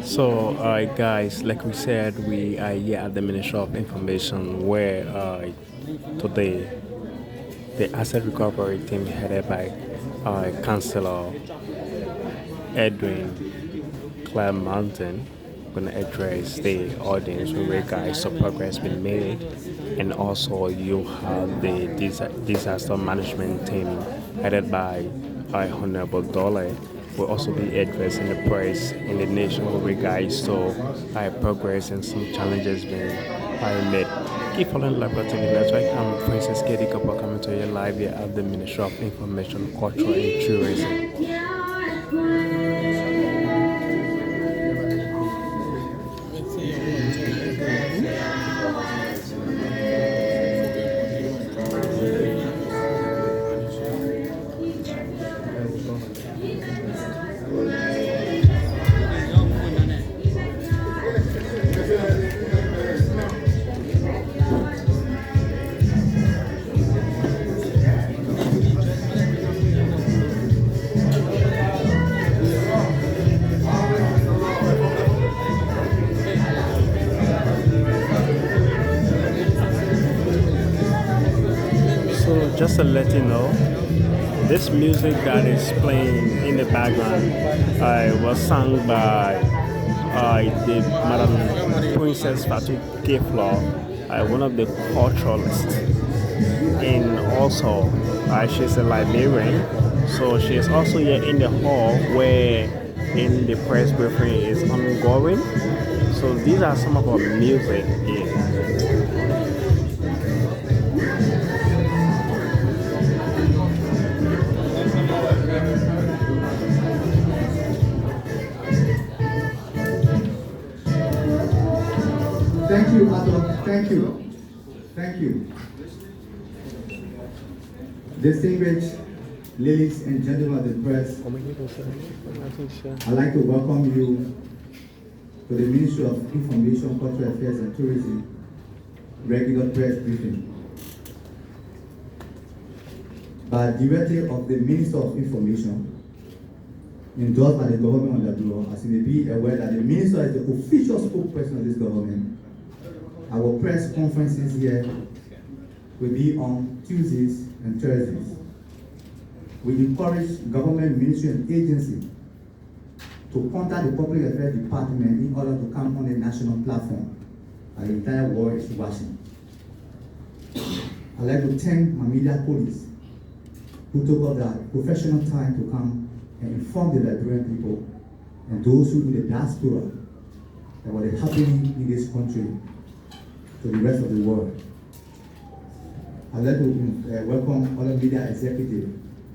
So, guys, like we said, we are here at the Ministry of Information where today the asset recovery team headed by Councillor Edwin Clare Mountain going to address the audience with regards to progress being made, and also you have the disaster management team headed by Honorable Dole will also be addressing the press in the nation with regards to progress and some challenges being made. Keep following the Liberia TV network. I'm Princess Katie Copper coming to you live here at the Ministry of Information, Culture and Tourism. So just to let you know, this music that is playing in the background was sung by the Madam Princess Fatu Keflaw, one of the culturalists, and also she's a Liberian. So she is also here in the hall where in the press briefing is ongoing. So these are some of our music here. Thank you, Adam. Thank you. Thank you. Distinguished ladies and gentlemen of the press, I'd like to welcome you to the Ministry of Information, Cultural Affairs and Tourism regular press briefing. By directive of the Minister of Information, endorsed by the government of Liberia, as you may be aware that the Minister is the official spokesperson of this government. Our press conferences here will be on Tuesdays and Thursdays. We encourage government ministry and agency to contact the Public Affairs Department in order to come on a national platform. The entire world is watching. I'd like to thank my media colleagues who took up their professional time to come and inform the Liberian people and those who in the diaspora that what is happening in this country to the rest of the world. I'd like to welcome other media executives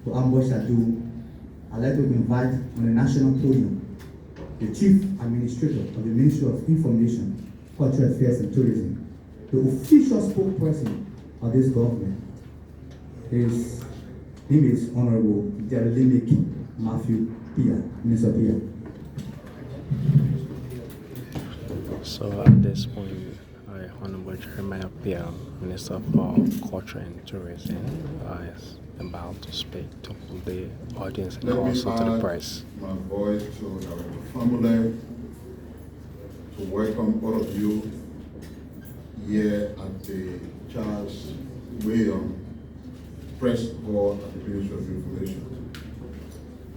to ambush Adu. I'd like to invite on the national podium the Chief Administrator of the Ministry of Information, Cultural Affairs and Tourism, the official spokesperson of this government. His name is Honorable Jeremy Matthew Pia, Minister Pia. So at this point, Honorable Jeremiah Pia, Minister for Culture and Tourism, is about to speak to the audience and also to the press. My voice to Director Family to welcome all of you here at the Charles William Press Hall at the Ministry of Information.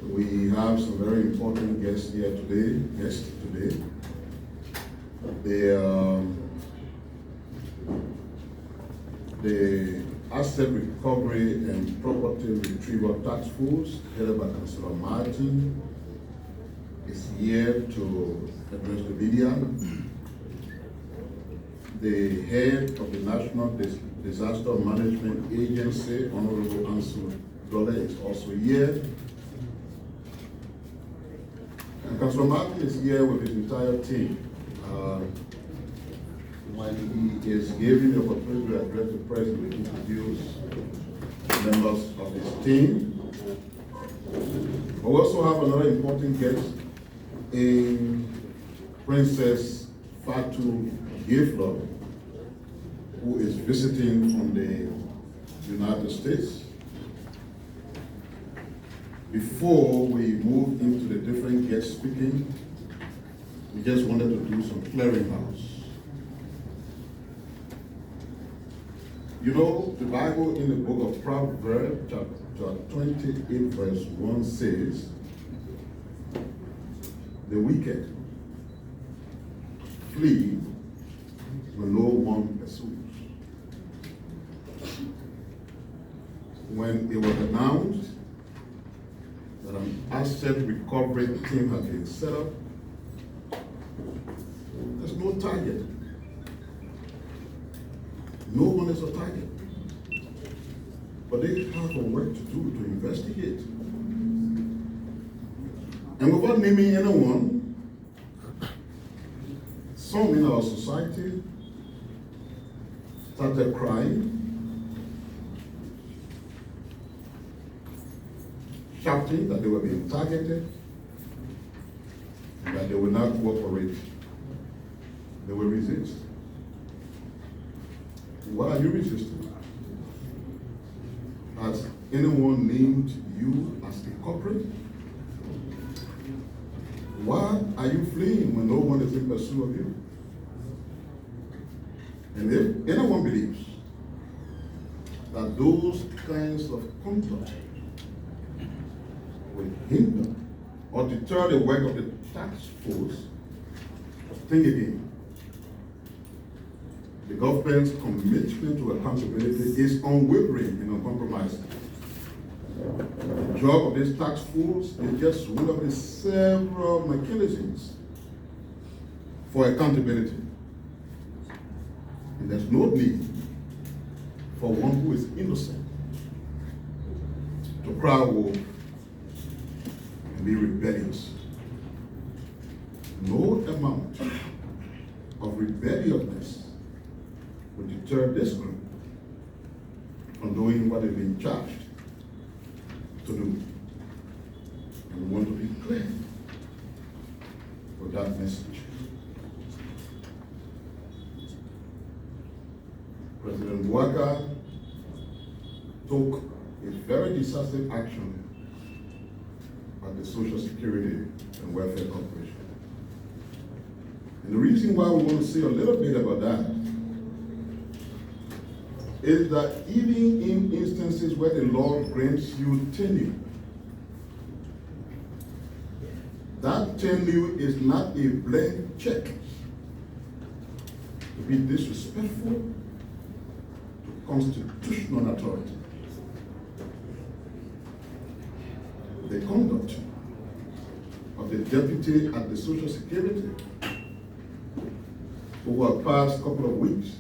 We have some very important guests here today. The Asset Recovery and Property Retrieval Task Force, headed by Councillor Martin, is here to address the media. The head of the National Disaster Management Agency, Honorable Ansel Dole, is also here. And Councillor Martin is here with his entire team. When he is given the opportunity to address the press, we introduce members of his team. We also have another important guest in Princess Fatu Keflaw, who is visiting from the United States. Before we move into the different guests speaking, We just wanted to do some clearinghouse. You know, the Bible in the book of Proverbs, chapter 28, verse 1 says, the wicked flee when no one pursues. When it was announced that an asset recovery team had been set up, there's no target. No one is a target. But they have a work to do to investigate. And without naming anyone, some in our society started crying, shouting that they were being targeted, and that they would not cooperate. They will resist. What are you resisting? Has anyone named you as the culprit? Why are you fleeing when no one is in pursuit of you? And if anyone believes that those kinds of conduct will hinder or deter the work of the task force, think again. The government's commitment to accountability is unwavering and uncompromising. The job of this task force is just one of the several mechanisms for accountability. And there's no need for one who is innocent to cry wolf and be rebellious. No amount of rebelliousness will deter this group from doing what they've been charged to do. And we want to be clear with that message. President Bouaka took a very decisive action at the Social Security and Welfare Corporation. And the reason why we want to say a little bit about that is that even in instances where the law grants you tenure, that tenure is not a blank check to be disrespectful to constitutional authority. The conduct of the deputy at the Social Security over the past couple of weeks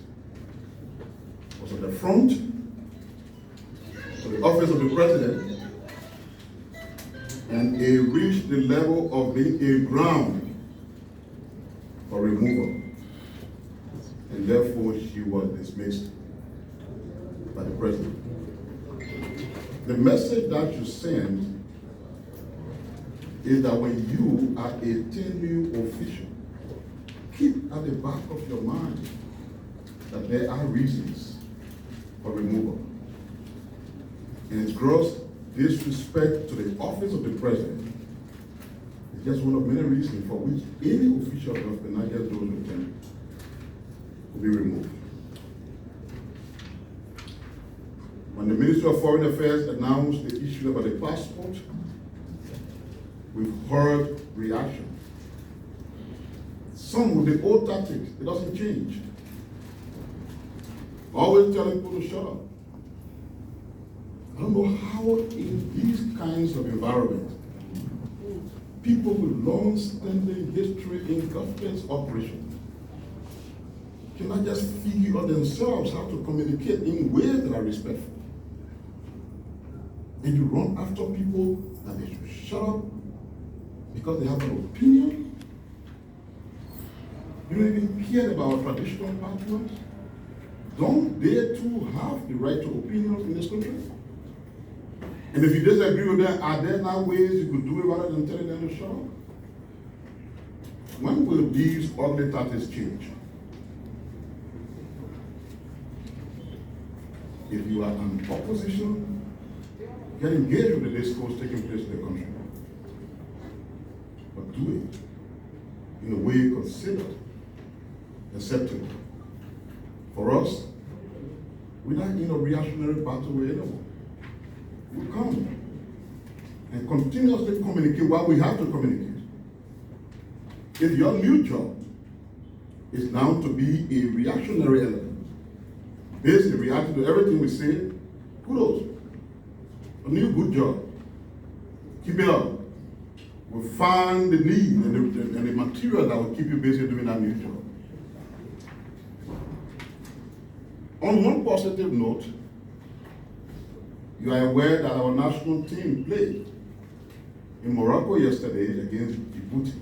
was at the front of the office of the president, and it reached the level of being a ground for removal, and therefore she was dismissed by the president. The message that you send is that when you are a tenured official, keep at the back of your mind that there are reasons for removal. And it's gross disrespect to the office of the president. It's just one of many reasons for which any official of government, not just those with tenure, will be removed. When the Minister of Foreign Affairs announced the issue about the passport, we've heard reaction. Some with the old tactics, it doesn't change. Always telling people to shut up. I don't know how in these kinds of environments, people with long-standing history in government operations cannot just figure out themselves how to communicate in ways that are respectful. And you run after people that they should shut up because they have an opinion. You don't even care about traditional partners. Don't they too have the right to opinions in this country? And if you disagree with them, are there not ways you could do it rather than telling them to shut up? When will these ugly tactics change? If you are an opposition, get engaged with the discourse taking place in the country. But do it in a way considered acceptable. For us, we're not in a reactionary battle with anyone. We come and continuously communicate what we have to communicate. If your new job is now to be a reactionary element, basically reacting to everything we say, kudos. A new good job. Keep it up. We'll find the need and the material that will keep you busy doing that new job. On one positive note, you are aware that our national team played in Morocco yesterday against Djibouti.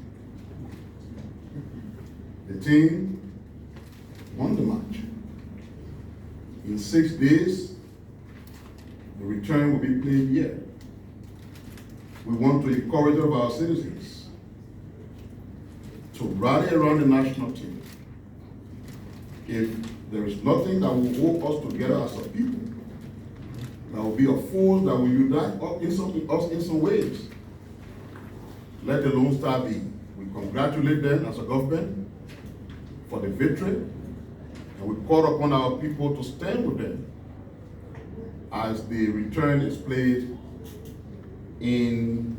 The team won the match. In 6 days, the return will be played here. We want to encourage all of our citizens to rally around the national team. If there is nothing that will hold us together as a people, that will be a force that will unite us in some ways. Let the Lone Star be. We congratulate them as a government for the victory, and we call upon our people to stand with them as the return is played in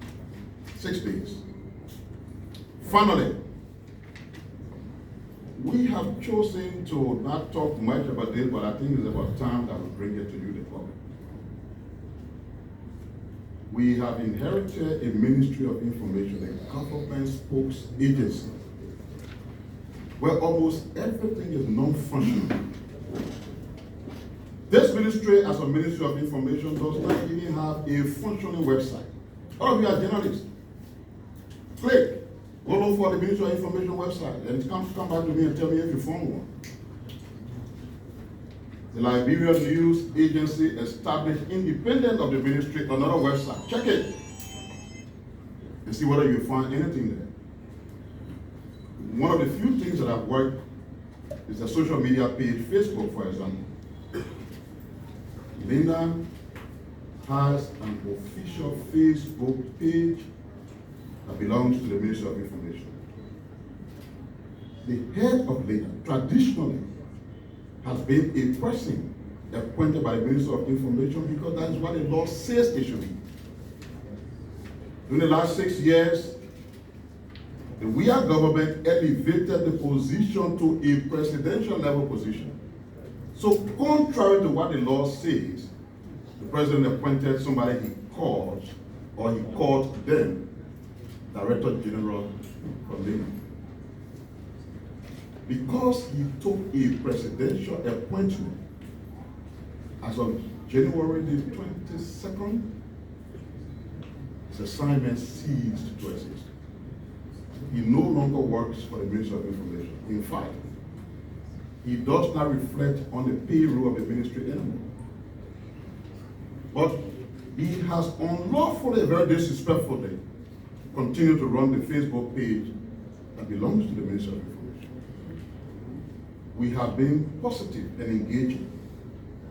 6 days. Finally, we have chosen to not talk much about this, but I think it's about time that we bring it to you, the public. We have inherited a Ministry of Information, a government spokes agency, where almost everything is non-functional. This ministry, as a Ministry of Information, does not even have a functioning website. All of you are journalists. Click. Go look for the Ministry of Information website and come back to me and tell me if you found one. The Liberian News Agency established independent of the ministry another website. Check it and see whether you find anything there. One of the few things that I've worked is the social media page, Facebook, for example. Linda has an official Facebook page that belongs to the Ministry of Information. The head of Linda, traditionally, has been a person appointed by the Minister of Information because that is what the law says it should be. During the last 6 years, the WIA government elevated the position to a presidential level position. So contrary to what the law says, the president appointed somebody he called, or he called them, Director General from Liberian. Because he took a presidential appointment as of January the 22nd, his assignment ceased to exist. He no longer works for the Ministry of Information. In fact, he does not reflect on the payroll of the ministry anymore. But he has unlawfully, very disrespectfully, continued to run the Facebook page that belongs to the Ministry of Information. We have been positive and engaging.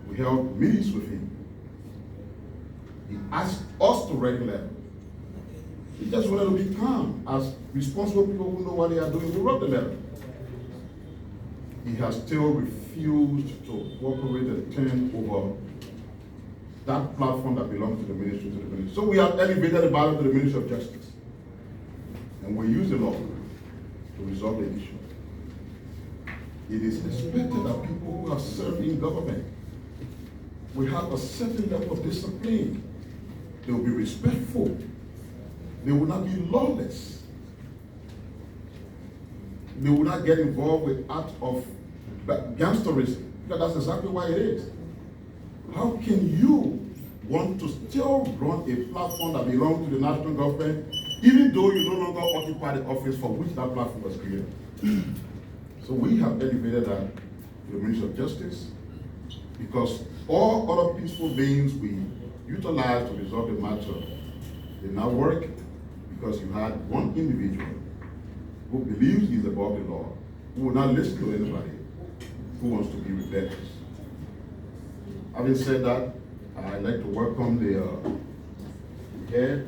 We held meetings with him. He asked us to regulate. He just wanted to be calm. As responsible people who know what they are doing, we wrote the letter. He has still refused to cooperate and turn over that platform that belongs to the ministry to the ministry. So we have elevated the battle to the Ministry of Justice. And we use the law to resolve the issue. It is expected that people who have served in government will have a certain level of discipline. They will be respectful. They will not be lawless. They will not get involved with acts of gangsterism, because that's exactly why it is. How can you want to still run a platform that belongs to the national government, even though you no longer occupy the office for which that platform was created? So we have elevated that to the Ministry of Justice, because all other peaceful means we utilize to resolve the matter did not work, because you had one individual who believes he's above the law, who will not listen to anybody who wants to be rebellious. Having said that, I'd like to welcome the head